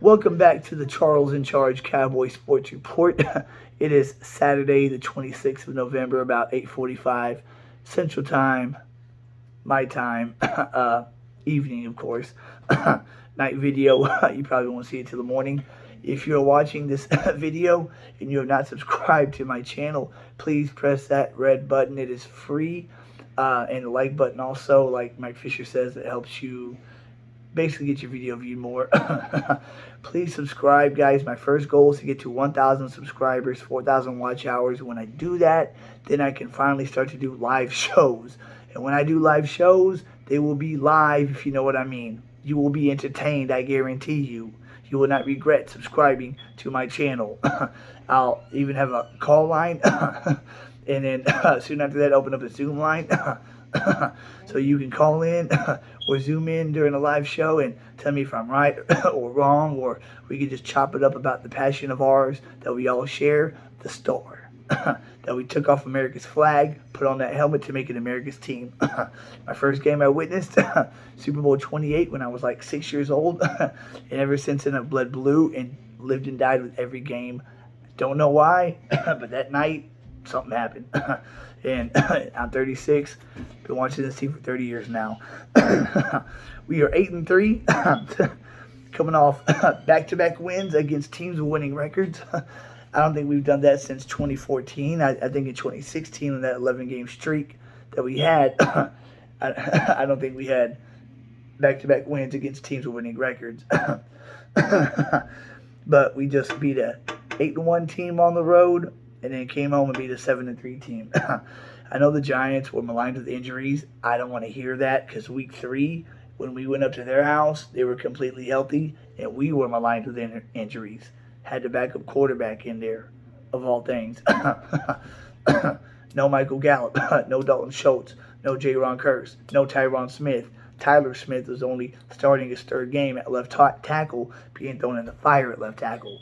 Welcome back to the Charles in Charge Cowboy Sports Report. It is Saturday, the 26th of November, about 8:45 Central Time, my time, evening, of course. Night video, you probably won't see it till the morning. If you're watching this video and you have not subscribed to my channel, please press that red button. It is free. And the like button also, like Mike Fisher says, it helps you basically get your video viewed more. Please subscribe, guys. My first goal is to get to 1,000 subscribers, 4,000 watch hours. When I do that, then I can finally start to do live shows. And when I do live shows, they will be live, if you know what I mean. You will be entertained, I guarantee you. You will not regret subscribing to my channel. I'll even have a call line. And then soon after that, open up a Zoom line. So you can call in or Zoom in during a live show and tell me if I'm right or wrong, or we could just chop it up about the passion of ours that we all share, the star that we took off America's flag, put on that helmet to make it America's team. My first game I witnessed, Super Bowl 28, when I was like 6 years old. And ever since then I've bled blue and lived and died with every game. Don't know why, but that night something happened. And I'm 36. Been watching this team for 30 years now. We are 8-3, coming off back-to-back wins against teams with winning records. I don't think we've done that since 2014. I think in 2016, in that 11-game streak that we had, I don't think we had back-to-back wins against teams with winning records. But we just beat a 8-1 team on the road, and then came home and beat a 7-3 team. I know the Giants were maligned with injuries. I don't want to hear that, because week 3, when we went up to their house, they were completely healthy, and we were maligned with injuries. Had the backup quarterback in there, of all things. No Michael Gallup, no Dalton Schultz, no Jaron Kearse, no Tyron Smith. Tyler Smith was only starting his third game at left tackle, being thrown in the fire at left tackle.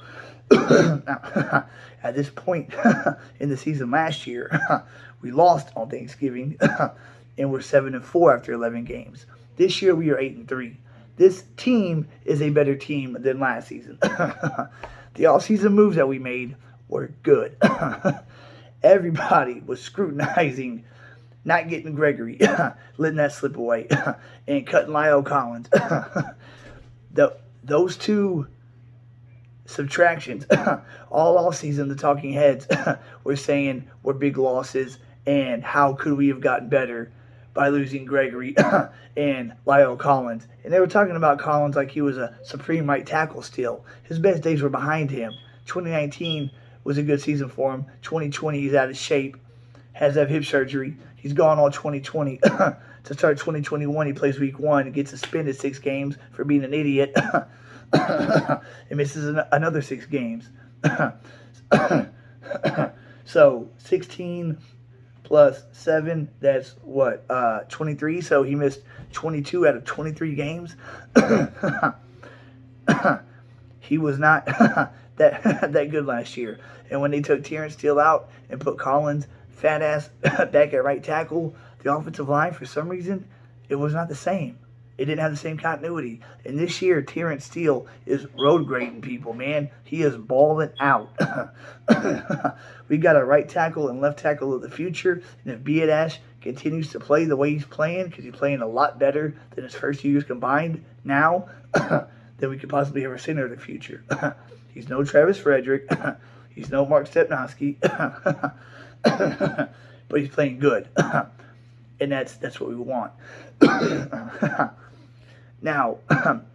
Now, at this point in the season last year, we lost on Thanksgiving and we're 7-4 after 11 games. This year we are 8-3. This team is a better team than last season. The offseason moves that we made were good. Everybody was scrutinizing not getting Gregory, letting that slip away, and cutting Lyle Collins. Those two subtractions all off season, the talking heads were saying were big losses, and how could we have gotten better by losing Gregory and Lyle Collins. And they were talking about Collins like he was a supreme right tackle still. His best days were behind him. 2019 was a good season for him. 2020 he's out of shape, has to have hip surgery. He's gone all 2020. To start 2021, he plays week 1 and gets suspended 6 games for being an idiot. And misses another 6 games. So 16 plus 7, that's what, 23. So he missed 22 out of 23 games. He was not that good last year. And when they took Terrence Steele out and put Collins, fat ass, back at right tackle, the offensive line, for some reason, it was not the same. It didn't have the same continuity. And this year, Terrence Steele is road grading people, man. He is balling out. We got a right tackle and left tackle of the future. And if Biadasz continues to play the way he's playing, because he's playing a lot better than his first 2 years combined now, then we could possibly have a center of the future. He's no Travis Frederick. He's no Mark Stepnoski. But he's playing good. And that's what we want. Now,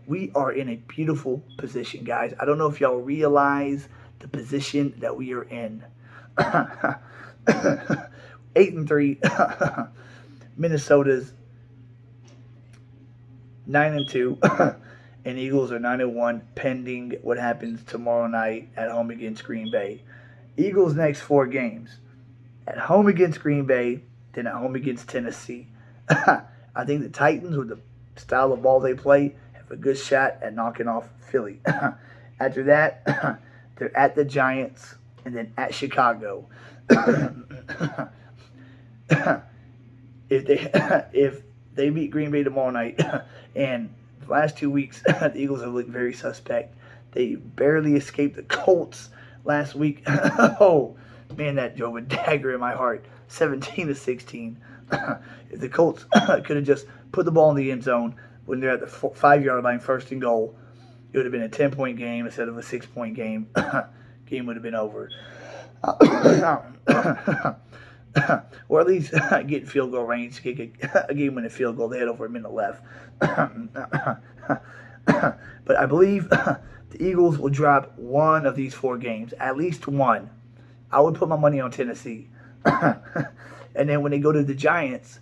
we are in a beautiful position, guys. I don't know if y'all realize the position that we are in. 8-3. Minnesota's 9-2. And Eagles are 9-1, pending what happens tomorrow night at home against Green Bay. Eagles' next 4 games. At home against Green Bay, then at home against Tennessee. I think the Titans, with the style of ball they play, have a good shot at knocking off Philly. After that, they're at the Giants and then at Chicago. If they beat Green Bay tomorrow night, and the last 2 weeks the Eagles have looked very suspect, They barely escaped the Colts last week. Oh, man, that drove a dagger in my heart. 17-16. If the Colts could have just put the ball in the end zone when they're at the 5-yard line, first and goal, it would have been a 10-point game instead of a 6-point game. Game would have been over. Or at least get field goal range, kick a game-winning field goal. They had over a minute left. But I believe the Eagles will drop one of these 4 games, at least one. I would put my money on Tennessee. And then when they go to the Giants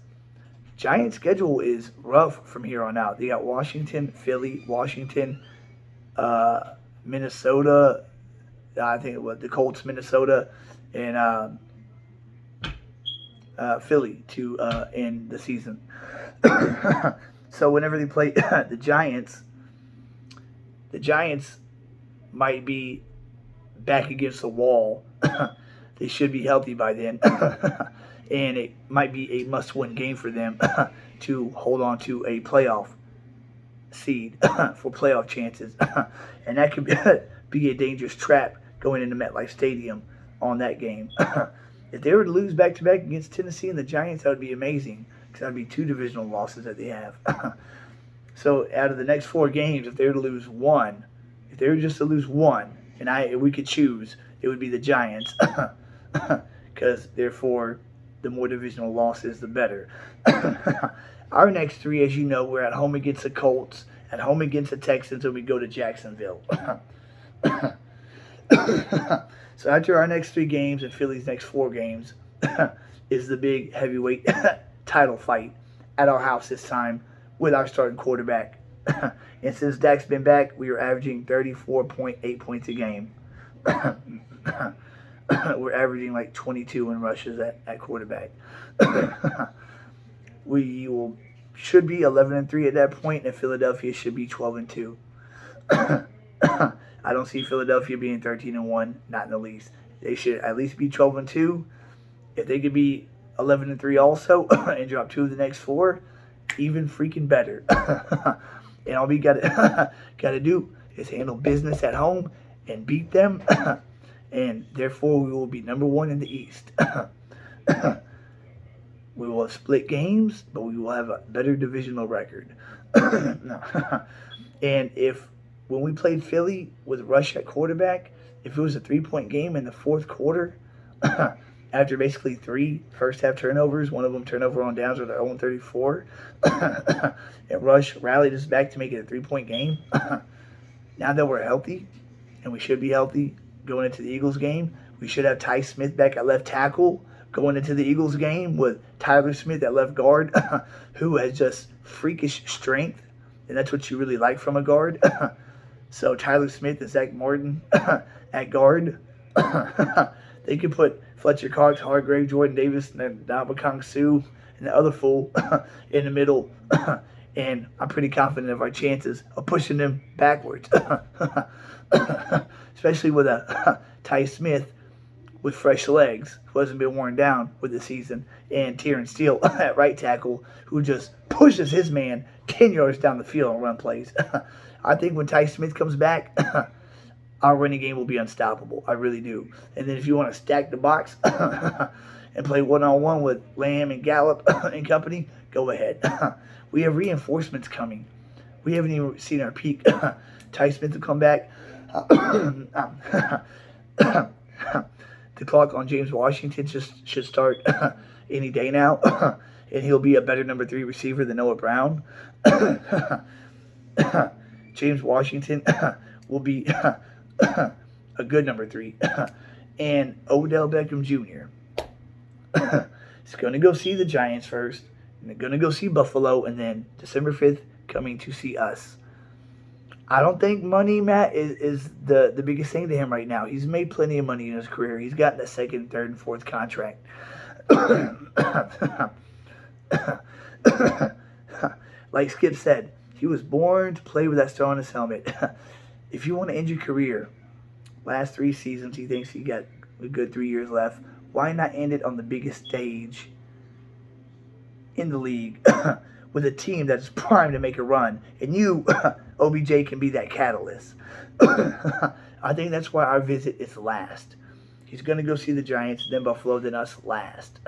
schedule is rough from here on out. They got Washington, Philly, Washington, Minnesota. I think it was the Colts, Minnesota, and Philly to end the season. So whenever they play the Giants might be back against the wall. They should be healthy by then. And it might be a must-win game for them to hold on to a playoff seed for playoff chances. And that could be a dangerous trap going into MetLife Stadium on that game. If they were to lose back-to-back against Tennessee and the Giants, that would be amazing, because that would be 2 divisional losses that they have. So out of the next 4 games, if they were to lose one, if they were just to lose one, and we could choose, it would be the Giants, because therefore the more divisional losses, the better. Our next 3, as you know, we're at home against the Colts, at home against the Texans, and we go to Jacksonville. So after our next 3 games and Philly's next 4 games is the big heavyweight title fight at our house this time with our starting quarterback. And since Dak's been back, we are averaging 34.8 points a game. We're averaging like 22 in rushes at quarterback. We should be 11-3 at that point, and Philadelphia should be 12-2. I don't see Philadelphia being 13-1, not in the least. They should at least be 12-2. If they could be 11-3 also and drop 2 of the next 4, even freaking better. And all we gotta do is handle business at home and beat them, and therefore we will be number 1 in the East. We will have split games, but we will have a better divisional record. And when we played Philly with Rush at quarterback, if it was a 3-point game in the 4th quarter, after basically 3 first-half turnovers, one of them turnover on downs with our own 34, and Rush rallied us back to make it a 3-point game. Now that we're healthy, and we should be healthy going into the Eagles game, we should have Ty Smith back at left tackle going into the Eagles game with Tyler Smith at left guard, who has just freakish strength, and that's what you really like from a guard. So Tyler Smith and Zach Martin at guard. They could put Fletcher Cox, Hargrave, Jordan Davis, and then Ndamukong Suh and the other fool in the middle. And I'm pretty confident of our chances of pushing them backwards. Especially with a Ty Smith with fresh legs, who hasn't been worn down with the season, and Terrence Steele at right tackle, who just pushes his man 10 yards down the field and run plays. I think when Ty Smith comes back, our running game will be unstoppable. I really do. And then if you want to stack the box and play one-on-one with Lamb and Gallup and company, go ahead. We have reinforcements coming. We haven't even seen our peak. Ty Smith will come back. The clock on James Washington should start any day now. And he'll be a better number 3 receiver than Noah Brown. James Washington will be a good number 3. And Odell Beckham Jr. is going to go see the Giants first. And they're going to go see Buffalo. And then December 5th, coming to see us. I don't think money, Matt, is the biggest thing to him right now. He's made plenty of money in his career. He's gotten a 2nd, 3rd, and 4th contract. Like Skip said, he was born to play with that star on his helmet. If you want to end your career, last 3 seasons, he thinks he got a good 3 years left. Why not end it on the biggest stage in the league with a team that's primed to make a run? And you OBJ can be that catalyst. I think that's why our visit is last. He's going to go see the Giants, then Buffalo, then us last.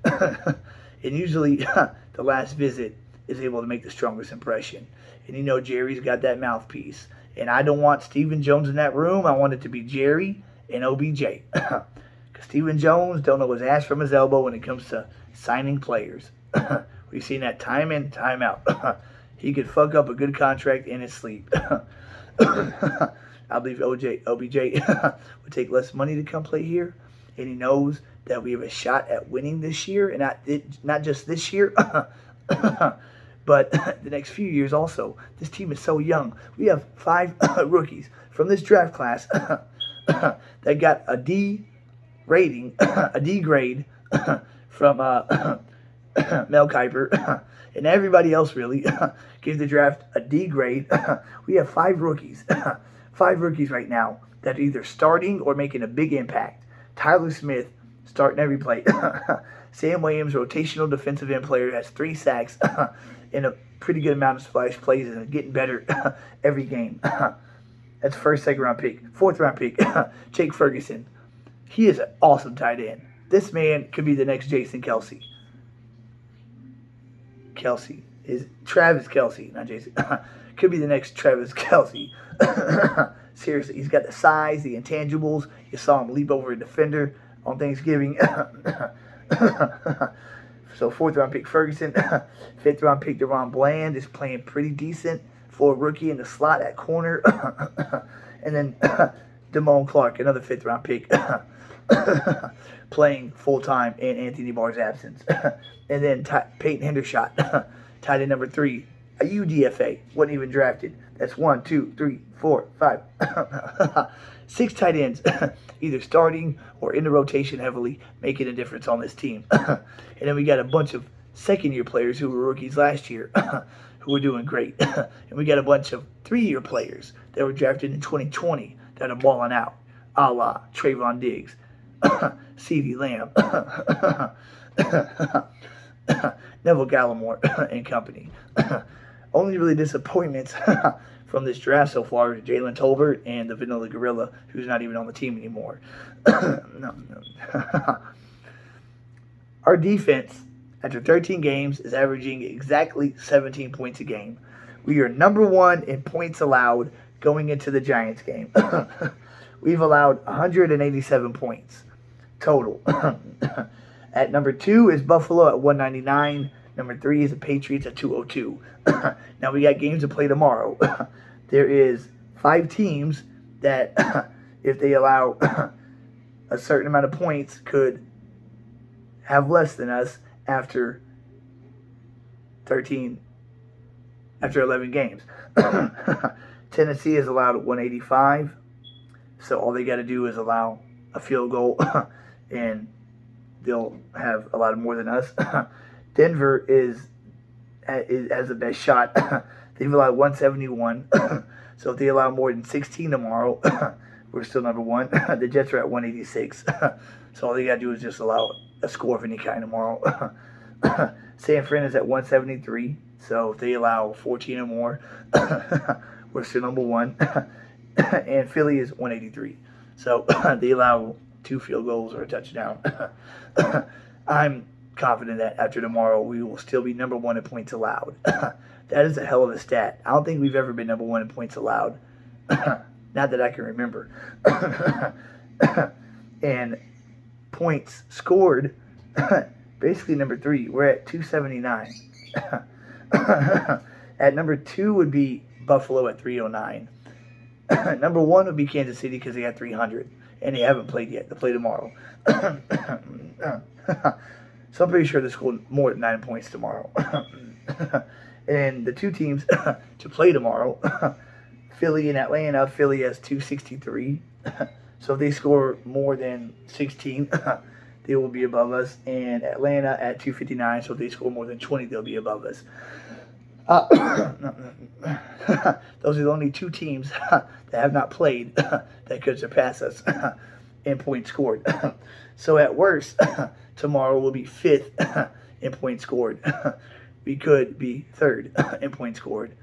And usually the last visit is able to make the strongest impression. And you know Jerry's got that mouthpiece. And I don't want Stephen Jones in that room. I want it to be Jerry and OBJ. Because Stephen Jones don't know his ass from his elbow when it comes to signing players. We've seen that time in, time out. He could fuck up a good contract in his sleep. I believe OBJ would take less money to come play here. And he knows that we have a shot at winning this year. And not just this year, but the next few years also. This team is so young. We have 5 rookies from this draft class that got a D rating, a D grade from Mel Kiper. And everybody else really gave the draft a D grade. We have 5 rookies. 5 rookies right now that are either starting or making a big impact. Tyler Smith starting every play. Sam Williams, rotational defensive end player, has 3 sacks and a pretty good amount of splash plays and getting better every game. That's first, second round pick. 4th round pick, Jake Ferguson. He is an awesome tight end. This man could be the next Jason Kelce. Kelce is Travis Kelce, not Jason. Could be the next Travis Kelce. Seriously, he's got the size, the intangibles. You saw him leap over a defender on Thanksgiving. So 4th round pick Ferguson. 5th round pick DeRon Bland is playing pretty decent for a rookie in the slot at corner. And then Damone Clark, another 5th round pick, playing full time in Anthony Barr's absence. And then Peyton Hendershot, tight end number 3, a UDFA, wasn't even drafted. That's 1, 2, 3, 4, 5, 6 tight ends, either starting or in the rotation heavily, making a difference on this team. And then we got a bunch of second-year players who were rookies last year, who were doing great. And we got a bunch of 3-year players that were drafted in 2020 that are balling out, a la Trayvon Diggs, CeeDee Lamb, Neville Gallimore, and company. Only really disappointments from this draft so far is Jalen Tolbert and the Vanilla Gorilla, who's not even on the team anymore. Our defense, after 13 games, is averaging exactly 17 points a game. We are number 1 in points allowed going into the Giants game. We've allowed 187 points total. At number 2 is Buffalo at 199. Number 3 is the Patriots at 202. Now we got games to play tomorrow. There is 5 teams that, if they allow a certain amount of points, could have less than us after 11 games. Tennessee is allowed 185. So all they got to do is allow a field goal, and they'll have a lot more than us. Denver has the best shot. They've allowed 171. So if they allow more than 16 tomorrow, we're still number 1. The Jets are at 186. So all they got to do is just allow a score of any kind tomorrow. San Fran is at 173. So if they allow 14 or more, we're still number 1. And Philly is 183. So they allow 2 field goals or a touchdown. I'm confident that after tomorrow we will still be number 1 in points allowed. That is a hell of a stat. I don't think we've ever been number 1 in points allowed. Not that I can remember. And points scored, basically number 3. We're at 279. At number 2 would be Buffalo at 309. Number 1 would be Kansas City because they got 300. And they haven't played yet. They'll play tomorrow. So I'm pretty sure they scored more than 9 points tomorrow. And the 2 teams to play tomorrow, Philly and Atlanta. Philly has 263. So if they score more than 16, they will be above us. And Atlanta at 259. So if they score more than 20, they'll be above us. Those are the only 2 teams that have not played that could surpass us in points scored. So at worst, tomorrow will be 5th in points scored. We could be 3rd in points scored.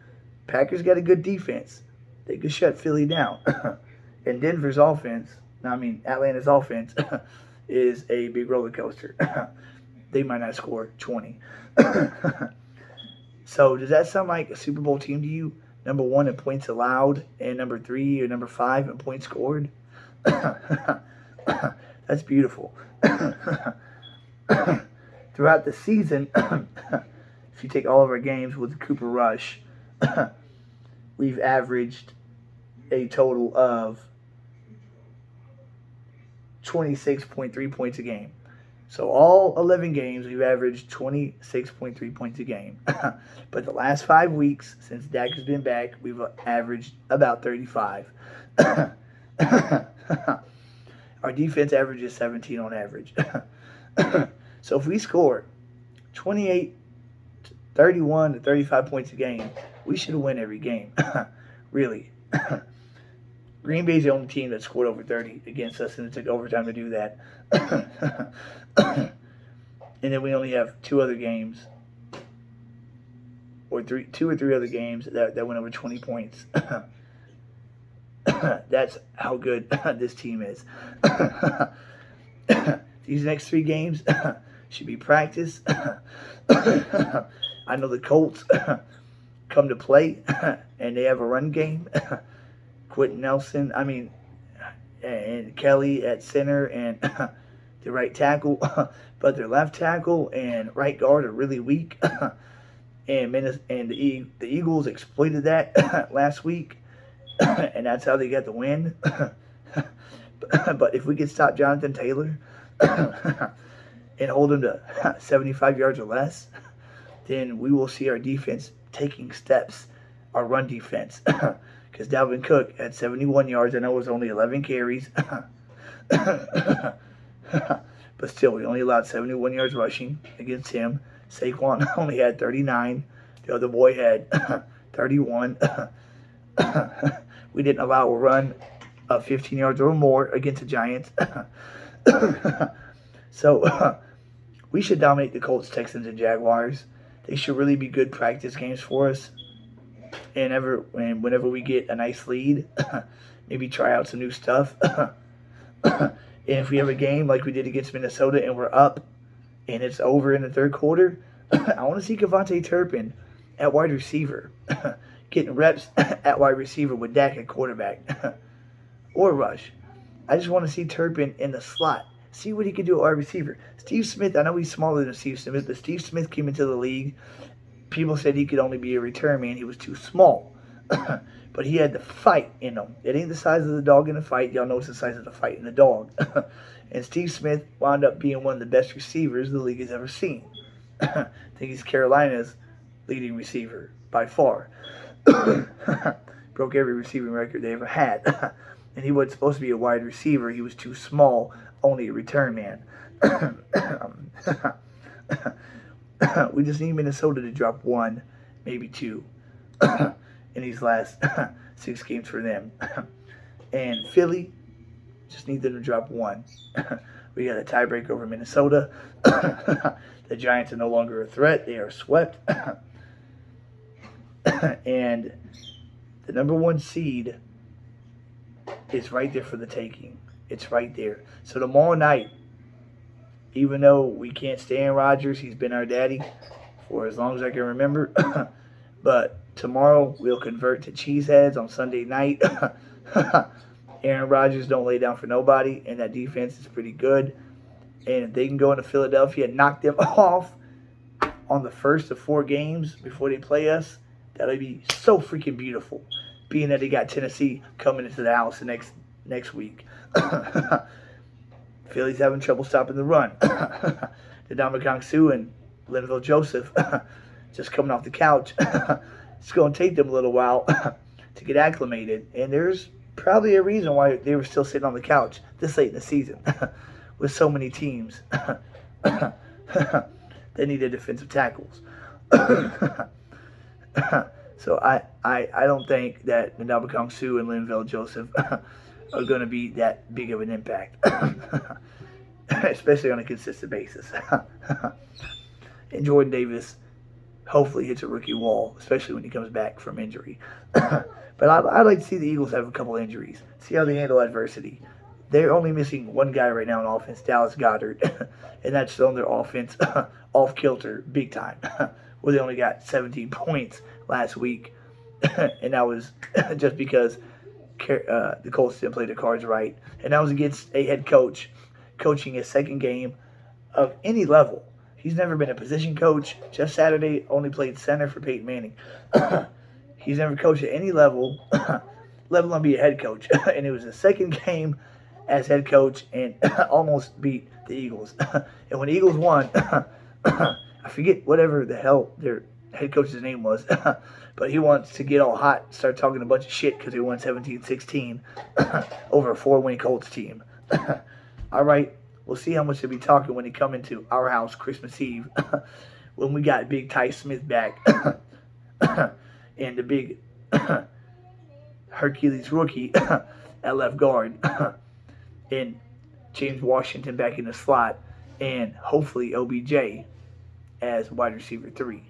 Packers got a good defense. They could shut Philly down. And Atlanta's offense is a big roller coaster. They might not score 20. So does that sound like a Super Bowl team to you? Number 1 in points allowed, and number 3 or number 5 in points scored? That's beautiful. Throughout the season, if you take all of our games with Cooper Rush, we've averaged a total of 26.3 points a game. So all 11 games, we've averaged 26.3 points a game. But the last 5 weeks, since Dak has been back, we've averaged about 35. Our defense averages 17 on average. So if we score 28, 31 to 35 points a game, we should win every game. Really. Green Bay's the only team that scored over 30 against us, and it took overtime to do that. And then we only have 2 other games, or 2 or 3 other games that went over 20 points. That's how good this team is. These next 3 games should be practice. I know the Colts come to play, and they have a run game. Quentin Nelson, and Kelly at center and the right tackle, but their left tackle and right guard are really weak. And the Eagles exploited that last week, and that's how they got the win. But if we can stop Jonathan Taylor and hold him to 75 yards or less, then we will see our defense taking steps, our run defense. Because Dalvin Cook had 71 yards. I know it was only 11 carries. But still, we only allowed 71 yards rushing against him. Saquon only had 39. The other boy had 31. We didn't allow a run of 15 yards or more against the Giants. So we should dominate the Colts, Texans, and Jaguars. They should really be good practice games for us. And whenever we get a nice lead, maybe try out some new stuff. And if we have a game like we did against Minnesota and we're up and it's over in the third quarter, I want to see Kevontae Turpin at wide receiver, getting reps at wide receiver with Dak at quarterback or rush. I just want to see Turpin in the slot. See what he can do at wide receiver. Steve Smith, I know he's smaller than Steve Smith, but Steve Smith came into the league. People said he could only be a return man. He was too small. But he had the fight in him. It ain't the size of the dog in the fight. Y'all know it's the size of the fight in the dog. And Steve Smith wound up being one of the best receivers the league has ever seen. I think he's Carolina's leading receiver by far. Broke every receiving record they ever had. And he wasn't supposed to be a wide receiver. He was too small, only a return man. We just need Minnesota to drop 1, maybe 2 in these last 6 games for them. And Philly just need them to drop 1. We got a tiebreak over Minnesota. The Giants are no longer a threat. They are swept. And the number 1 seed is right there for the taking. It's right there. So tomorrow night, even though we can't stand Rodgers, he's been our daddy for as long as I can remember. But tomorrow we'll convert to cheeseheads on Sunday night. Aaron Rodgers don't lay down for nobody, and that defense is pretty good. And if they can go into Philadelphia and knock them off on the first of 4 games before they play us, that'll be so freaking beautiful. Being that they got Tennessee coming into the house the next week. Philly's having trouble stopping the run. Ndamukong Suh and Linval Joseph just coming off the couch. It's going to take them a little while to get acclimated. And there's probably a reason why they were still sitting on the couch this late in the season with so many teams that needed defensive tackles. So I don't think that Ndamukong Suh and Linval Joseph are going to be that big of an impact, especially on a consistent basis. And Jordan Davis, hopefully hits a rookie wall, especially when he comes back from injury. But I'd like to see the Eagles have a couple injuries, see how they handle adversity. They're only missing one guy right now on offense, Dallas Goedert, and that's throwing their offense off kilter big time, where they only got 17 points last week, and that was just because the Colts didn't play their cards right, and that was against a head coach coaching his second game of any level. He's never been a position coach. Jeff Saturday only played center for Peyton Manning. He's never coached at any level, let alone be a head coach. And it was the second game as head coach and almost beat the Eagles. And when the Eagles won, I forget whatever the hell their head coach's name was, but he wants to get all hot, start talking a bunch of shit because they won 17-16 over a 4-win Colts team. All right, we'll see how much they'll be talking when they come into our house Christmas Eve when we got Big Ty Smith back and the big Hercules rookie at left guard and James Washington back in the slot and hopefully OBJ as wide receiver 3.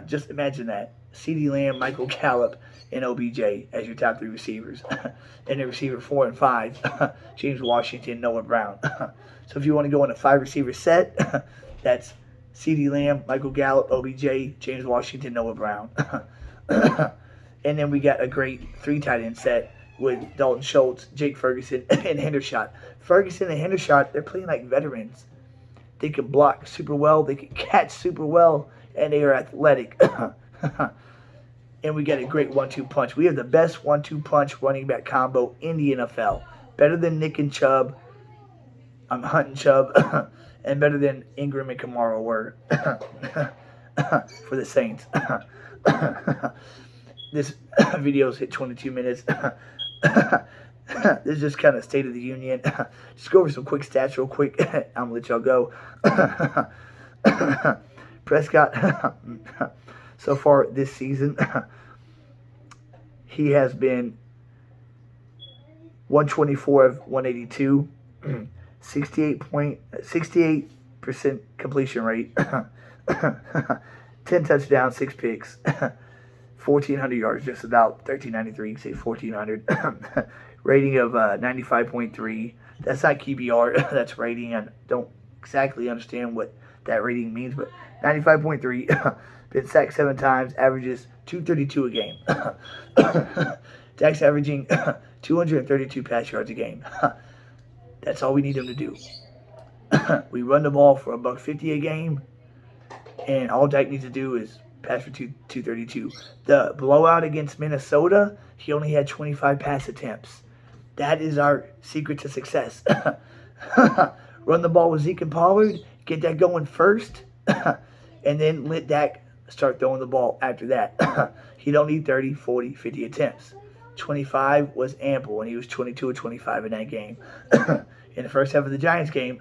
Just imagine that. CeeDee Lamb, Michael Gallup, and OBJ as your top 3 receivers. And the receiver 4 and 5, James Washington, Noah Brown. So if you want to go in a 5-receiver set, that's CeeDee Lamb, Michael Gallup, OBJ, James Washington, Noah Brown. And then we got a great 3 tight end set with Dalton Schultz, Jake Ferguson, and Hendershot. Ferguson and Hendershot, they're playing like veterans. They can block super well, they can catch super well, and they are athletic. And we got a great 1-2 punch. We have the best 1-2 punch running back combo in the NFL. Better than Nick and Chubb. I'm hunting Chubb. And better than Ingram and Kamara were for the Saints. This video's hit 22 minutes. This is just kind of State of the Union. Just go over some quick stats real quick. I'm going to let y'all go. Prescott, so far this season, he has been 124 of 182, 68% completion rate, 10 touchdowns, 6 picks, 1,400 yards, just about 1,393, say 1,400. Rating of 95.3. That's not QBR, that's rating. I don't exactly understand what that rating means, but 95.3. Been sacked 7 times, averages 232 a game. Dak's averaging 232 pass yards a game. That's all we need him to do. We run the ball for $150 a game, and all Dak needs to do is pass for 232. The blowout against Minnesota, he only had 25 pass attempts. That is our secret to success. Run the ball with Zeke and Pollard, get that going first, and then let Dak start throwing the ball after that. He don't need 30, 40, 50 attempts. 25 was ample, and he was 22 or 25 in that game. In the first half of the Giants game,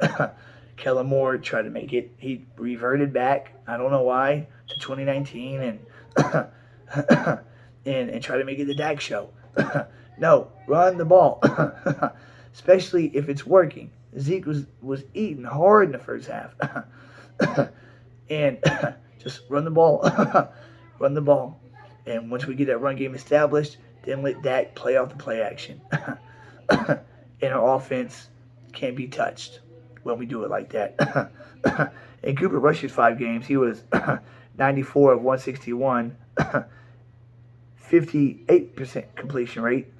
Kellen Moore tried to make it. He reverted back, I don't know why, to 2019 and try to make it the Dak show. No, run the ball, especially if it's working. Zeke was eating hard in the first half. And just run the ball. Run the ball. And once we get that run game established, then let Dak play off the play action. And our offense can't be touched when we do it like that. And Cooper rushed 5 games. He was 94 of 161, 58% completion rate,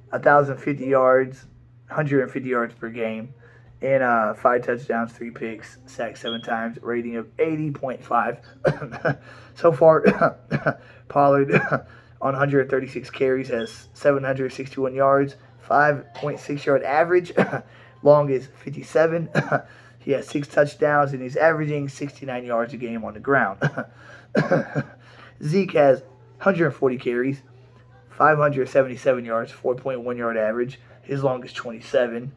1,050 yards, 150 yards per game, and 5 touchdowns, 3 picks, sacked 7 times, rating of 80.5. So far, Pollard on 136 carries has 761 yards, 5.6 yard average, long is 57. He has 6 touchdowns, and he's averaging 69 yards a game on the ground. Zeke has 140 carries, 577 yards, 4.1 yard average. His long is 27.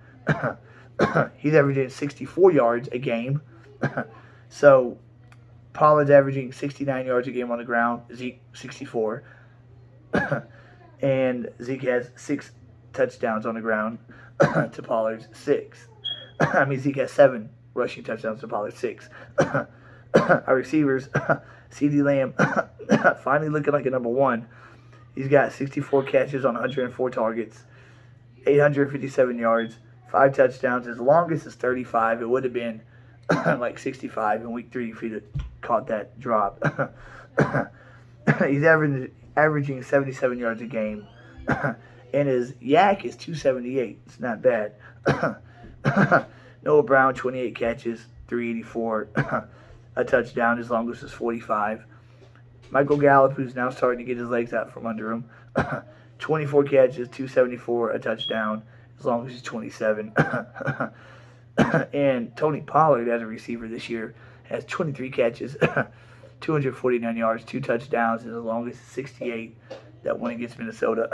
He's averaging 64 yards a game. So Pollard's averaging 69 yards a game on the ground. Zeke 64. And Zeke has 6 touchdowns on the ground to Pollard's 6. Zeke has 7 rushing touchdowns to Pollard's 6. Our receivers, CeeDee Lamb, finally looking like a number one. He's got 64 catches on 104 targets, 857 yards, 5 touchdowns. His longest is 35. It would have been like 65 in week 3 if he'd have caught that drop. He's averaging 77 yards a game. And his yak is 278. It's not bad. Noah Brown, 28 catches, 384. A touchdown. His longest is 45. Michael Gallup, who's now starting to get his legs out from under him. 24 catches, 274, a touchdown. His longest is 27. And Tony Pollard, as a receiver this year, has 23 catches, 249 yards, 2 touchdowns, and his longest is 68. That one against Minnesota.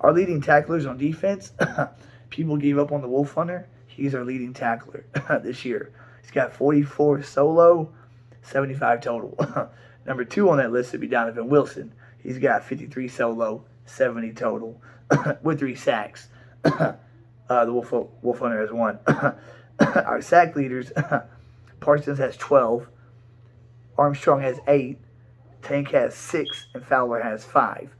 Our leading tacklers on defense, people gave up on the Wolf Hunter. He's our leading tackler this year. He's got 44 solo, 75 total. Number 2 on that list would be Donovan Wilson. He's got 53 solo, 70 total, with 3 sacks. The Wolf Hunter has 1. Our sack leaders, Parsons has 12, Armstrong has 8, Tank has 6, and Fowler has 5.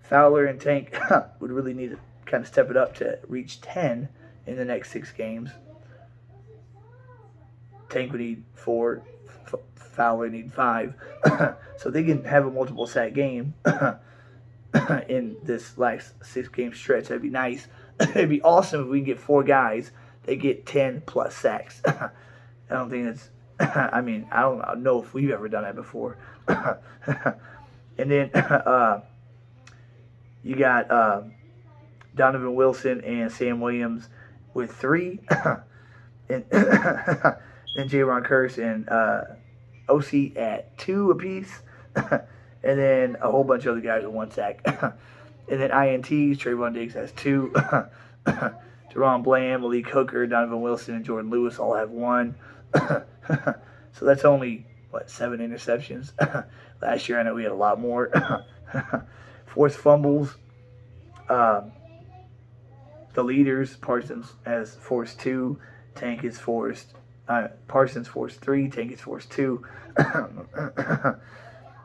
Fowler and Tank would really need to kind of step it up to reach 10 in the next 6 games. Tank would need 4, Fowler need 5. So they can have a multiple sack game in this last 6-game stretch. That'd be nice. It'd be awesome if we can get 4 guys that get 10 plus sacks. I don't think that's, I don't know if we've ever done that before. And then you got Donovan Wilson and Sam Williams with 3. And J-Ron Curse and OC at 2 apiece. And then a whole bunch of other guys with 1 sack. And then INTs, Trayvon Diggs has 2. Deron Bland, Malik Hooker, Donovan Wilson, and Jordan Lewis all have 1. So that's only, 7 interceptions. Last year I know we had a lot more. Forced fumbles. The leaders, Parsons has forced 2. Tank is forced. Parsons forced 3. Tank is forced 2.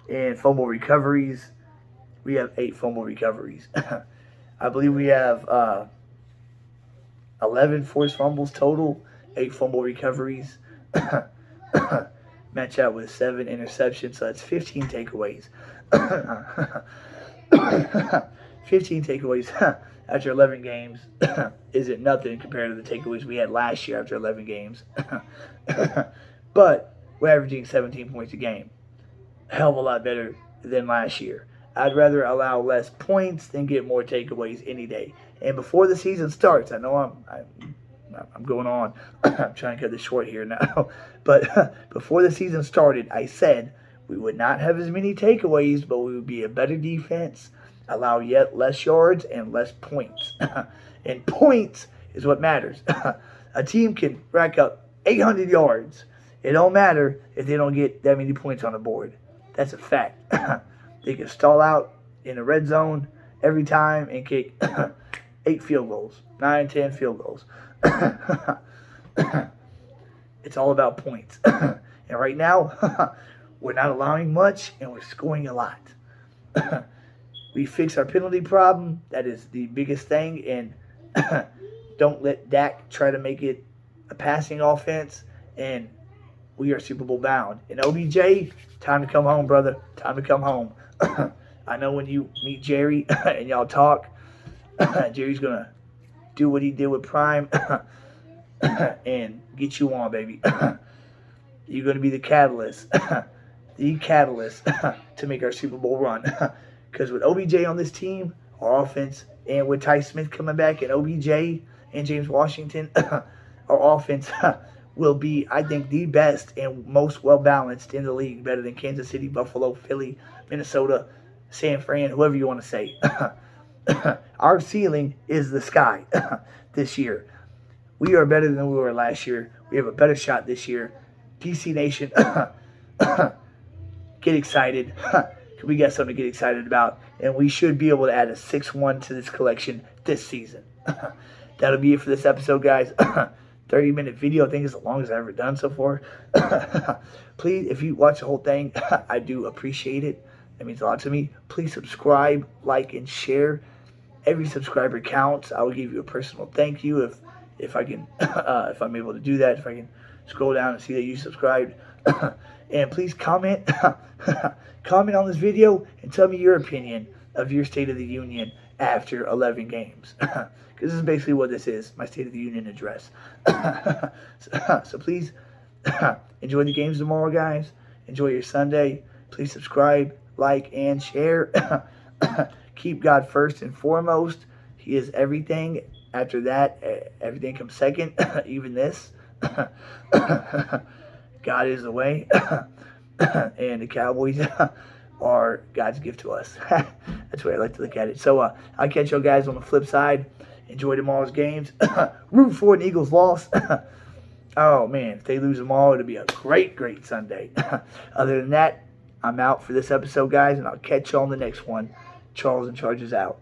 And fumble recoveries, we have 8 fumble recoveries. I believe we have 11 forced fumbles total, 8 fumble recoveries. Match out with 7 interceptions, so that's 15 takeaways. 15 takeaways after 11 games isn't nothing compared to the takeaways we had last year after 11 games. But we're averaging 17 points a game. A hell of a lot better than last year. I'd rather allow less points than get more takeaways any day. And before the season starts, I know I'm going on. I'm trying to cut this short here now. But before the season started, I said we would not have as many takeaways, but we would be a better defense, allow yet less yards and less points. And points is what matters. A team can rack up 800 yards. It don't matter if they don't get that many points on the board. That's a fact. They can stall out in the red zone every time and kick 8 field goals, 9, 10 field goals. It's all about points. And right now, we're not allowing much and we're scoring a lot. We fix our penalty problem. That is the biggest thing. And don't let Dak try to make it a passing offense. And we are Super Bowl bound. And OBJ, time to come home, brother. Time to come home. I know when you meet Jerry and y'all talk, Jerry's going to do what he did with Prime and get you on, baby. You're going to be the catalyst. The catalyst to make our Super Bowl run. Because with OBJ on this team, our offense, and with Ty Smith coming back and OBJ and James Washington, our offense will be, I think, the best and most well-balanced in the league, better than Kansas City, Buffalo, Philly, Minnesota, San Fran, whoever you want to say. Our ceiling is the sky this year. We are better than we were last year. We have a better shot this year. DC Nation, get excited. We got something to get excited about, and we should be able to add a 6-1 to this collection this season. that'll be it for this episode, guys. 30-minute video. I think it's the longest I've ever done so far. Please, if you watch the whole thing, I do appreciate it. That means a lot to me. Please subscribe, like, and share. Every subscriber counts. I will give you a personal thank you if I can, if I'm able to do that. If I can scroll down and see that you subscribed. And please comment, comment on this video and tell me your opinion of your State of the Union after 11 games. Because this is basically what this is, my State of the Union address. So please enjoy the games tomorrow, guys. Enjoy your Sunday. Please subscribe, like, and share. Keep God first and foremost. He is everything. After that, everything comes second, even this. God is the way. And the Cowboys are God's gift to us. That's the way I like to look at it. So I'll catch y'all guys on the flip side. Enjoy tomorrow's games. Root for an Eagles loss. Oh, man. If they lose tomorrow, it'll be a great, great Sunday. Other than that, I'm out for this episode, guys, and I'll catch you on the next one. Charles in Charge is out.